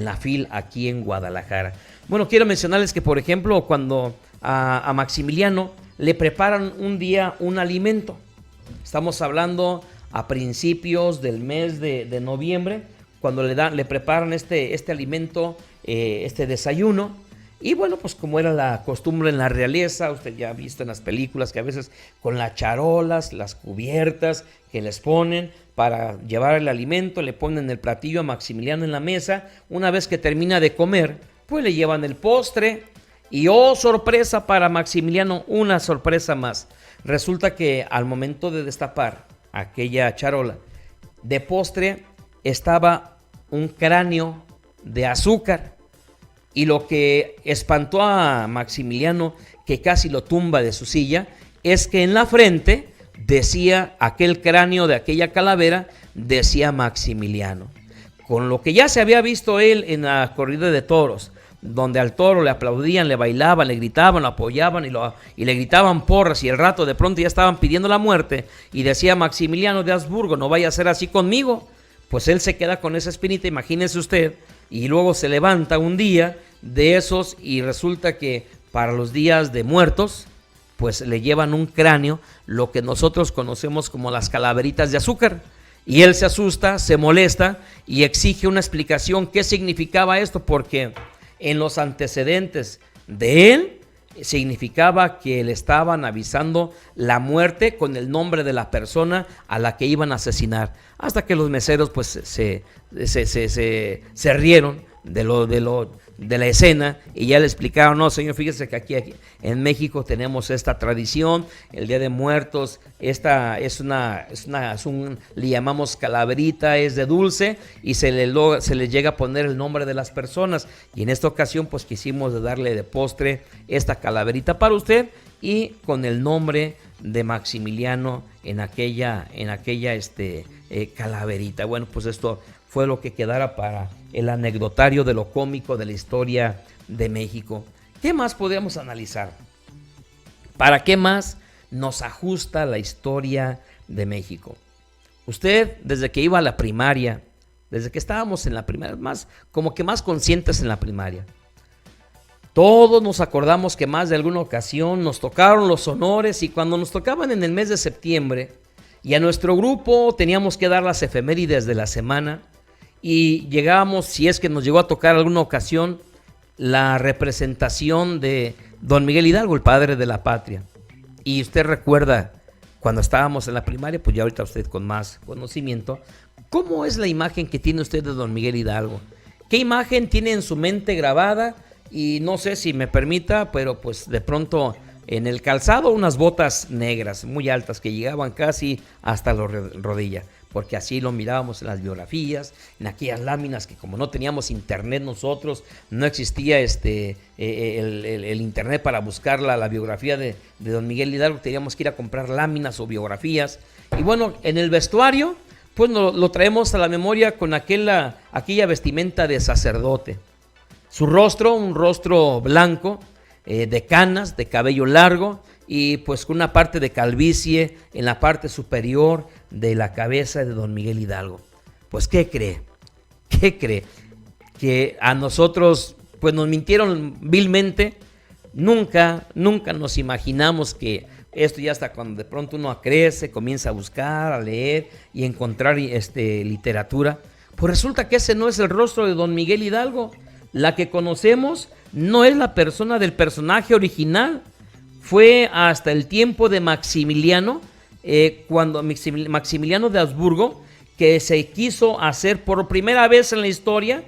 la FIL aquí en Guadalajara. Bueno, quiero mencionarles que, por ejemplo, cuando a Maximiliano le preparan un día un alimento, estamos hablando a principios del mes de noviembre, cuando le preparan este alimento, este desayuno. Y bueno, pues como era la costumbre en la realeza, usted ya ha visto en las películas que a veces con las charolas, las cubiertas que les ponen para llevar el alimento, le ponen el platillo a Maximiliano en la mesa. Una vez que termina de comer, pues le llevan el postre. Y oh, sorpresa para Maximiliano, una sorpresa más. Resulta que al momento de destapar aquella charola, de postre estaba un cráneo de azúcar. Y lo que espantó a Maximiliano, que casi lo tumba de su silla, es que en la frente decía, aquel cráneo de aquella calavera, decía Maximiliano. Con lo que ya se había visto él en la corrida de toros, donde al toro le aplaudían, le bailaban, le gritaban, lo apoyaban y le gritaban porras, y el rato de pronto ya estaban pidiendo la muerte, y decía Maximiliano de Habsburgo, no vaya a ser así conmigo. Pues él se queda con esa espinita, imagínese usted, y luego se levanta un día de esos y resulta que para los días de muertos, pues le llevan un cráneo, lo que nosotros conocemos como las calaveritas de azúcar. Y él se asusta, se molesta y exige una explicación qué significaba esto, porque en los antecedentes de él significaba que le estaban avisando la muerte con el nombre de la persona a la que iban a asesinar, hasta que los meseros pues se rieron de de la escena y ya le explicaron, no señor, fíjese que aquí en México tenemos esta tradición, el Día de Muertos, esta le llamamos calaverita, es de dulce y se le llega a poner el nombre de las personas, y en esta ocasión pues quisimos darle de postre esta calaverita para usted y con el nombre de Maximiliano en aquella calaverita. Bueno, pues esto fue lo que quedara para el anecdotario de lo cómico de la historia de México. ¿Qué más podríamos analizar? ¿Para qué más nos ajusta la historia de México? Usted, desde que iba a la primaria, desde que estábamos en la primaria, como que más conscientes en la primaria, todos nos acordamos que más de alguna ocasión nos tocaron los honores, y cuando nos tocaban en el mes de septiembre y a nuestro grupo teníamos que dar las efemérides de la semana, y llegábamos, si es que nos llegó a tocar alguna ocasión, la representación de don Miguel Hidalgo, el padre de la patria. Y usted recuerda, cuando estábamos en la primaria, pues ya ahorita usted con más conocimiento, ¿cómo es la imagen que tiene usted de don Miguel Hidalgo? ¿Qué imagen tiene en su mente grabada? Y no sé si me permita, pero pues de pronto en el calzado unas botas negras muy altas que llegaban casi hasta la rodilla, porque así lo mirábamos en las biografías, en aquellas láminas que como no teníamos internet nosotros, no existía el internet para buscar la biografía de don Miguel Hidalgo, teníamos que ir a comprar láminas o biografías. Y bueno, en el vestuario, pues lo traemos a la memoria con aquella vestimenta de sacerdote. Su rostro, un rostro blanco, de canas, de cabello largo, y pues con una parte de calvicie en la parte superior de la cabeza de don Miguel Hidalgo. Pues ¿qué cree? Que a nosotros pues nos mintieron vilmente. Nunca nos imaginamos que esto ya hasta cuando de pronto uno crece, comienza a buscar, a leer y encontrar literatura. Pues resulta que ese no es el rostro de don Miguel Hidalgo. La que conocemos no es la persona del personaje original. Fue hasta el tiempo de Maximiliano, cuando Maximiliano de Habsburgo, que se quiso hacer por primera vez en la historia,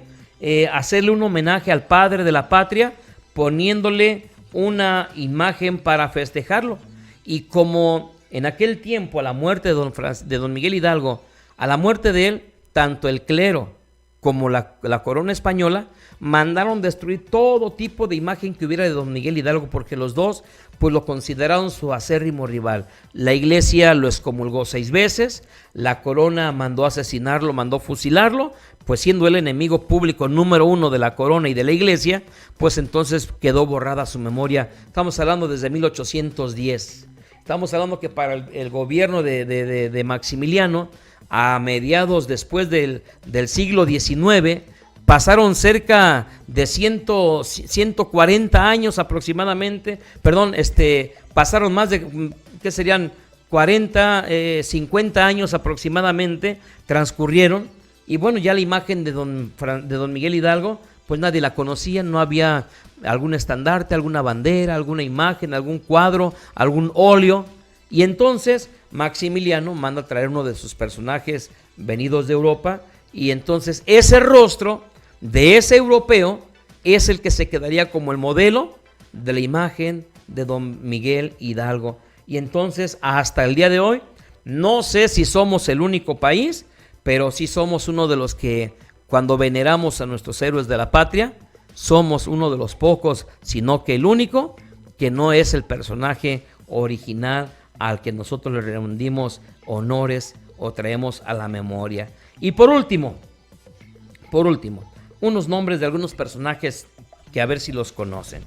hacerle un homenaje al padre de la patria, poniéndole una imagen para festejarlo. Y como en aquel tiempo, a la muerte de don Miguel Hidalgo, a la muerte de él, tanto el clero como la corona española mandaron destruir todo tipo de imagen que hubiera de don Miguel Hidalgo, porque los dos pues lo consideraron su acérrimo rival. La iglesia lo excomulgó 6 veces, la corona mandó asesinarlo, mandó fusilarlo, pues siendo el enemigo público número 1 de la corona y de la iglesia, pues entonces quedó borrada su memoria. Estamos hablando desde 1810. Estamos hablando que para el gobierno de Maximiliano, a mediados después del siglo XIX, pasaron cerca de 140 años aproximadamente, pasaron más de, ¿qué serían? 50 años aproximadamente transcurrieron, y bueno, ya la imagen de don Miguel Hidalgo, pues nadie la conocía, no había algún estandarte, alguna bandera, alguna imagen, algún cuadro, algún óleo, y entonces Maximiliano manda a traer uno de sus personajes venidos de Europa, y entonces ese rostro de ese europeo es el que se quedaría como el modelo de la imagen de don Miguel Hidalgo. Y entonces hasta el día de hoy, no sé si somos el único país, pero sí somos uno de los que cuando veneramos a nuestros héroes de la patria, somos uno de los pocos, sino que el único, que no es el personaje original al que nosotros le rendimos honores o traemos a la memoria. Y por último, unos nombres de algunos personajes que a ver si los conocen.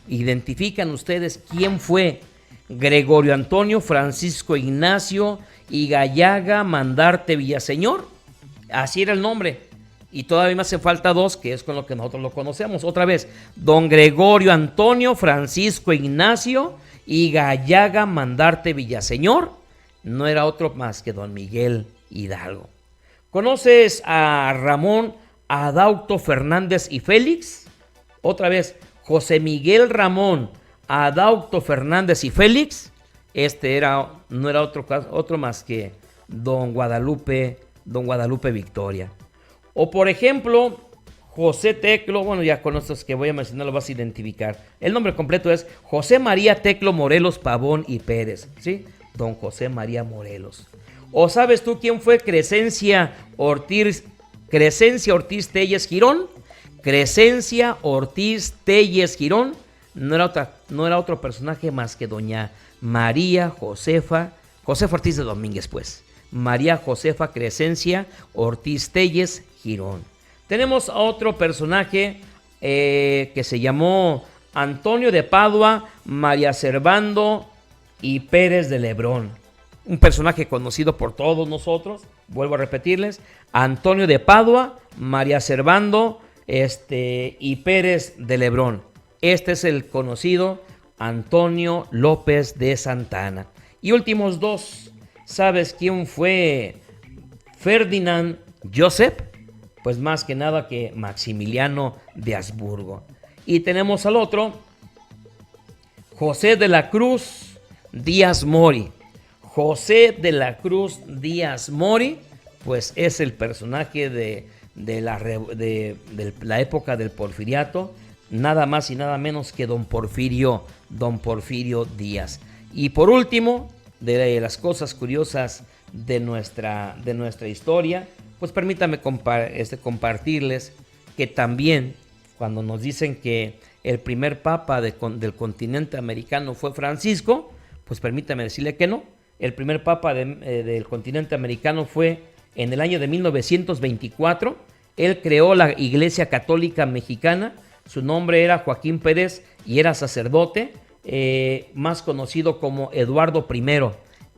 ¿Identifican ustedes quién fue Gregorio Antonio Francisco Ignacio Igallaga Mandarte Villaseñor? Así era el nombre. Y todavía me hace falta 2, que es con lo que nosotros lo conocemos. Otra vez, don Gregorio Antonio Francisco Ignacio Igallaga Mandarte Villaseñor. No era otro más que don Miguel Hidalgo. ¿Conoces a Ramón Adauto Fernández y Félix? Otra vez, José Miguel Ramón Adauto Fernández y Félix. No era otro más que don Guadalupe Victoria. O por ejemplo, José Teclo, bueno, ya con estos que voy a mencionar lo vas a identificar. El nombre completo es José María Teclo Morelos Pavón y Pérez, ¿sí? Don José María Morelos. ¿O sabes tú quién fue Crescencia Ortiz Telles Girón? Crescencia Ortiz Telles Girón no era otro personaje más que doña María Josefa Ortiz de Domínguez, pues. María Josefa Crescencia Ortiz Telles Girón. Tenemos a otro personaje que se llamó Antonio de Padua, María Servando y Pérez de Lebrón. Un personaje conocido por todos nosotros, vuelvo a repetirles, Antonio de Padua, María Servando y Pérez de Lebrón. Este es el conocido Antonio López de Santana. Y últimos dos, ¿sabes quién fue Ferdinand Joseph? Pues más que nada que Maximiliano de Habsburgo. Y tenemos al otro, José de la Cruz Díaz Mori. José de la Cruz Díaz Mori, pues es el personaje de la época del Porfiriato, nada más y nada menos que don Porfirio Díaz. Y por último, de las cosas curiosas de nuestra historia, pues permítame compartirles que también cuando nos dicen que el primer papa del continente americano fue Francisco, pues permítame decirle que no. El primer papa del continente americano fue en el año de 1924. Él creó la Iglesia Católica Mexicana. Su nombre era Joaquín Pérez y era sacerdote, más conocido como Eduardo I,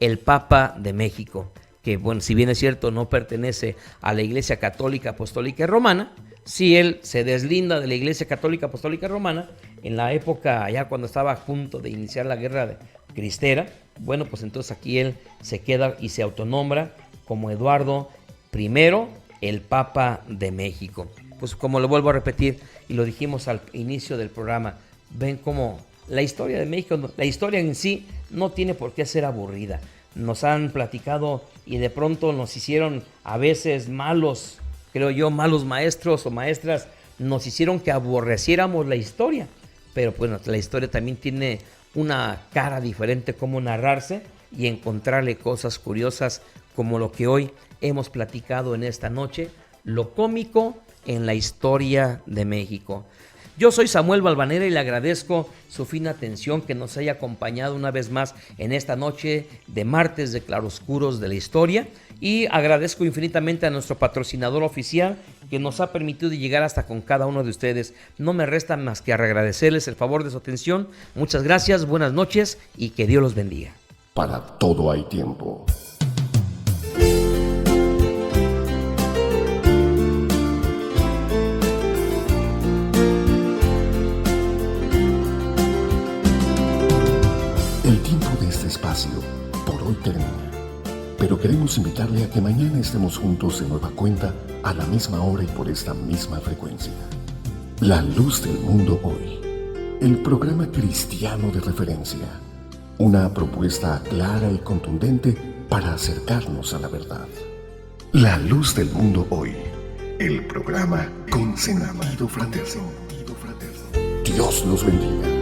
el Papa de México. Que, bueno, si bien es cierto, no pertenece a la Iglesia Católica Apostólica Romana, sí él se deslinda de la Iglesia Católica Apostólica Romana en la época, ya cuando estaba a punto de iniciar la Guerra Cristera. Bueno, pues entonces aquí él se queda y se autonombra como Eduardo I, el Papa de México. Pues como lo vuelvo a repetir y lo dijimos al inicio del programa, ven cómo la historia de México, la historia en sí no tiene por qué ser aburrida. Nos han platicado y de pronto nos hicieron a veces malos maestros o maestras, nos hicieron que aborreciéramos la historia. Pero bueno, la historia también tiene una cara diferente cómo narrarse y encontrarle cosas curiosas como lo que hoy hemos platicado en esta noche, lo cómico en la historia de México. Yo soy Samuel Valvanera y le agradezco su fina atención, que nos haya acompañado una vez más en esta noche de martes de claroscuros de la historia, y agradezco infinitamente a nuestro patrocinador oficial que nos ha permitido llegar hasta con cada uno de ustedes. No me resta más que agradecerles el favor de su atención. Muchas gracias, buenas noches y que Dios los bendiga. Para todo hay tiempo. El tiempo de este espacio por hoy termina, pero queremos invitarle a que mañana estemos juntos de nueva cuenta a la misma hora y por esta misma frecuencia. La Luz del Mundo Hoy, el programa cristiano de referencia, una propuesta clara y contundente para acercarnos a la verdad. La Luz del Mundo Hoy, el programa con sentido fraterno. Dios los bendiga.